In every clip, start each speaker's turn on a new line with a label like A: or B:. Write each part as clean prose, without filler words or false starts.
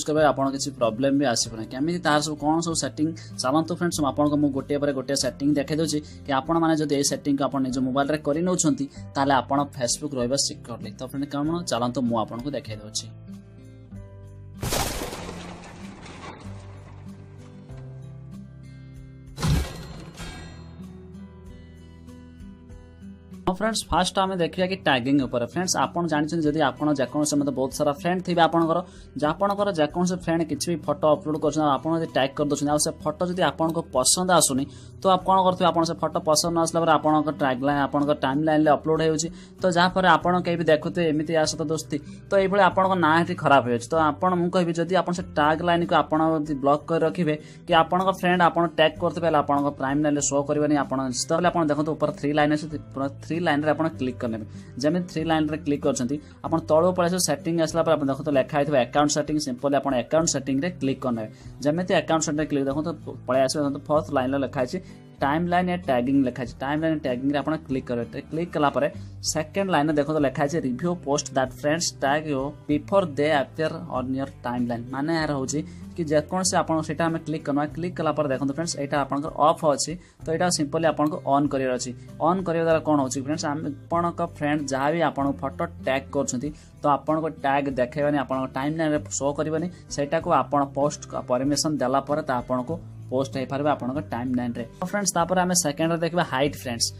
A: करबे आपण किसी प्रॉब्लम भी आसीबना केमिति तार सब कोन सब सेटिंग चलंतु फ्रेंड्स आपन को गोटे पर गोटे सेटिंग देखे दोछि कि आपण माने जदि ए सेटिंग को आपण निज मोबाइल रे करि नउछंती ताले आपण फेसबुक रहबा सिक्योरली तो फ्रेंड कोन चलंतु मु आपण को देखे दोछि। फ्रेंड्स फास्ट आम देखिए कि टैगिंग ऊपर फ्रेंड्स आपन जानछन जदि आपन जेकोन से मतलब बहुत सारा फ्रेंड थिबे आपनकर जापनकर जेकोन से फ्रेंड किछि भी फोटो अपलोड करछन आपन जदि टैग कर दोछन आ से फोटो जदि आपन को पसंद आसुनी तो आप कोन करथि आपन से फोटो पसंद आसला पर आपन को टैग लाइन आपन को टाइमलाइन ले अपलोड हेउछि तो जा पर आपन के भी देखुते एमिति आस तो दोस्ती तो ए भले आपन को ना हेठी खराब हेउछि तो आपन मु कहबी जदि आपन से टैग लाइन को आपन ब्लॉक कर रखिबे कि आपन को फ्रेंड आपन टैग करते पहले आपन को प्राइम लाइन ले शो करबनी आपन तो आपन देखो ऊपर 3 लाइन আছে 3 लाइन रे आपन क्लिक करने जमी 3 लाइन रे क्लिक करछंती आपन तळो पळे सेटिंग आसला पर आपन देखो तो लेखा आइथबा अकाउंट सेटिंग सिंपल आपन अकाउंट सेटिंग रे क्लिक करने जमिति अकाउंट सेटिंग क्लिक देखो तो पळे आसे तो फोर्थ लाइन रे लेखा अछि टाइमलाइन या टैगिंग लेखा अछि टाइमलाइन टैगिंग रे आपन क्लिक करते क्लिक कला पर सेकंड लाइन रे देखो तो लेखा अछि review post that friends tag you before they appear on your timeline माने यार होछि कि जेकोन से आपन सेटा हमें क्लिक करना क्लिक कला पर देखो फ्रेंड्स एटा आपन ऑफ अछि तो एटा सिंपली आपन को ऑन करियर अछि ऑन करियर द्वारा कोन होछि फ्रेंड्स आपन को फ्रेंड जहां भी आपन फोटो टैग करछंती तो आपन को टैग देखेबानी आपन को टाइमलाइन रे शो करबानी सेटा को आपन पोस्ट परमिशन देला पर ता आपन को पोस्ट हे परबे आपन को टाइमलाइन रे फ्रेंड्स तापर हमें सेकंड रे देखबा हाइट फ्रेंड्स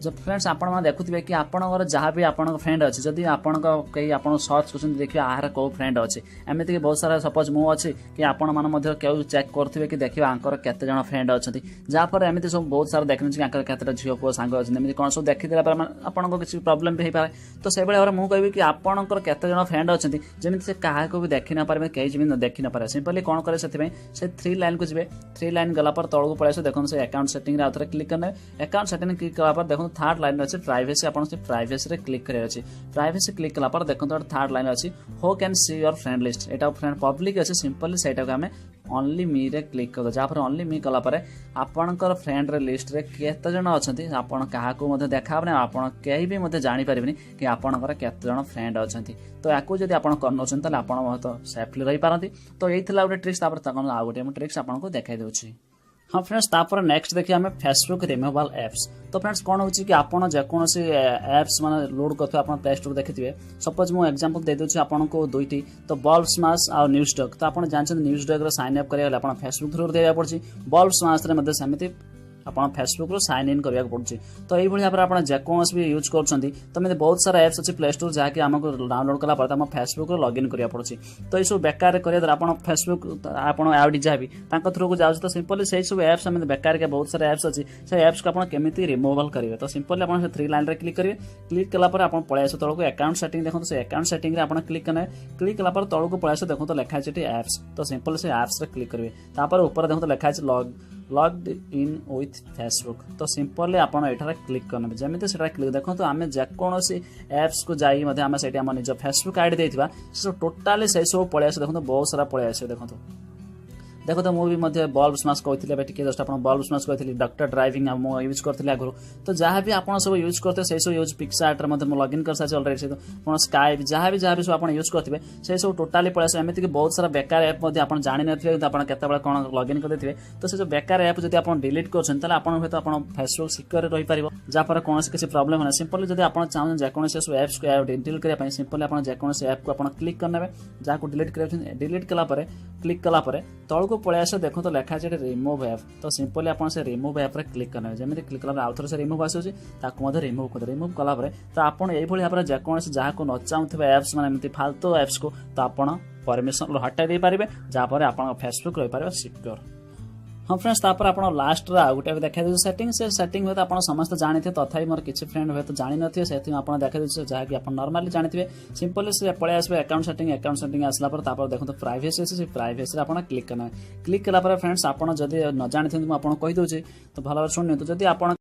A: जब फ्रेंड्स आपण माने देखुथिबे कि आपनकर जहां भी आपन फ्रेंड अछि जदी आपन कई आपन सर्च करछन देखिबे आहार को फ्रेंड अछि एमिति के बहुत सारा सपोज मु अछि कि आपन मान मध्ये केउ चेक करथिबे कि देखिबे आंकर केते जण फ्रेंड अछंती जा पर एमिति सब बहुत सारा देखन कि आंकर केतेटा झियो को सांग अछि एमिति कोन सब देखि देला पर आपन को किछि प्रॉब्लम भी हे पारे तो से बेले मु कहबी कि आपनकर केते जण फ्रेंड अछंती जेमिति से काहा को भी देखि ना पारबे केइ जिमिन देखि ना पारे सिंपली कोन करे सेति से 3 लाइन को जिबे 3 लाइन गला पर तळको पळे से देखन से अकाउंट सेटिंग रे आथरे क्लिक करने अकाउंट सेटिंग क्लिक कला पर देखन थर्ड लाइन अछि प्राइवेसी आपन से प्राइवेसी रे क्लिक करे अछि प्राइवेसी क्लिक कला पर देखन तो थर्ड लाइन अछि who can see your friend list Etah friend public अछि सिंपली सेटा को हमें ओनली मी रे क्लिक कर जा पर ओनली मी कला पर आपनकर फ्रेंड रे लिस्ट रे केते जण अछंती आपन काहा को मध्ये देखाबने आपन केही भी मध्ये जानि परिबनी कि आपनकर केते जण फ्रेंड अछंती तो याकू जदी आपन करनोछन तले आपन बहुत सेफली रही पारंती तो एथिला गोटे ट्रिक्स तापर तकन आ गोटे हम ट्रिक्स आपन को देखाइ देउछि। हाँ फ्रेंड्स तापर नेक्स्ट देखिए हमें फेसबुक रिमूवेबल एप्स तो फ्रेंड्स कौन होची कि आपन जेकोन से एप्स माने लोड करथि आपन प्ले स्टोर देखिथिबे सपोज मु एग्जांपल दे दोछि आपन को दुईटी तो बल्ब स्माश और न्यूज डॉग तो आपन जानछन न्यूज डॉग रे साइन अप करिया आपन फेसबुक थ्रू देबा पड़छि बल्ब स्माश रे मध्ये समिति आपन फेसबुक रो साइन इन करिया पड़छि तो एई भली आपन जेकोनस भी यूज करछंती तो में बहुत सारा एप्स अछि प्ले स्टोर जाके हमको डाउनलोड कला पर हम फेसबुक रो लॉगिन करिया पड़छि तो ए सब बेकार करिया दर आपन फेसबुक आपन आउडी जाबी तांको थ्रू को जाउ तो सिंपली से सब एप्स हम बेकार के बहुत सारा एप्स अछि से एप्स को आपन केमिति रिमूवल करिवे तो सिंपली आपन से 3 लाइन रे क्लिक करिवे क्लिक कला पर आपन पळे आसे तळको अकाउंट सेटिंग देखो तो से अकाउंट सेटिंग रे आपन क्लिक करने क्लिक कला पर तळको पळे आसे देखो तो लिखा छै एप्स तो सिंपली से एप्स रे क्लिक करिवे तापर ऊपर देखो तो लिखा छै लॉग्ड इन विथ फेसबुक तो सिंपली आपन एठारे क्लिक करने जमिते सेटा क्लिक देखो तो आमे जेकोनोसी एप्स को जाई मध्ये आमे सेठी हम निज फेसबुक आईडी देथिबा से टोटली से सब पळे आसे देखो तो बहुत सारा पळे आसे देखो तो मु भी मध्ये बल्ब स्माश कहथिले बे टिके जस्ट आपन बल्ब स्माश कहथिले डॉक्टर ड्राइविंग हम यूज करथिले आगरो तो जहां भी आपन सब यूज करते से सब यूज पिक्सार्ट रे मध्ये मु लॉगिन कर साचे ऑलरेडी से तो आपन स्काइप जहां भी सब आपन यूज करथिबे से सब टोटली पळे आसे एमिति के बहुत सारा बेकार ऐप मध्ये आपन जानि नथिबे तो आपन केते बेला कोन लॉगिन कर देथिबे तो से जो बेकार ऐप जदी आपन डिलीट करछन तले आपन हेतु आपन फेसबुक सिक्योर रही परिबो जा पर कोनोसी किसी प्रॉब्लम होना सिंपली जदी आपन चाहन जे कोनोसी सब एप्स को डिलीट करिया पय सिंपली आपन जे कोनोसी ऐप को आपन क्लिक करनेबे जा को डिलीट करिया डिलीट कला पर क्लिक कला पर तळ को पळे आसे देखो तो लेखा छै रिमूव ऐप तो सिंपली आपन से रिमूव ऐप रे क्लिक करने जेमे क्लिक कला आउथर से रिमूव आसे ताको मध्ये रिमूव कला पर तो आपन एई भली आपन जे कोनोसी जहा को न चाहथबे एप्स माने एमति फालतू एप्स को तो आपन परमिशन हटाई दे पारिबे जा पर आपन फेसबुक रही पारिबे सिक्योर। हाँ फ्रेंड्स तापर आपन लास्ट रा गोटे देखा दे सेटिंग से सेटिंग होत आपन समस्त जानिथे तथापि मोर किछि फ्रेंड होय तो जानि नथिए सेति आपन देखा दे जहा कि आपन नॉर्मली जानिथिबे सिंपली से पळे आसबे अकाउंट सेटिंग आसला पर तापर देखो तो प्राइवेसी से प्राइवेसी रे आपन क्लिक करना क्लिक कला पर फ्रेंड्स आपन जदी न जानिथिन म आपन कहि दोछि तो भलो सुननि तो जदी आपन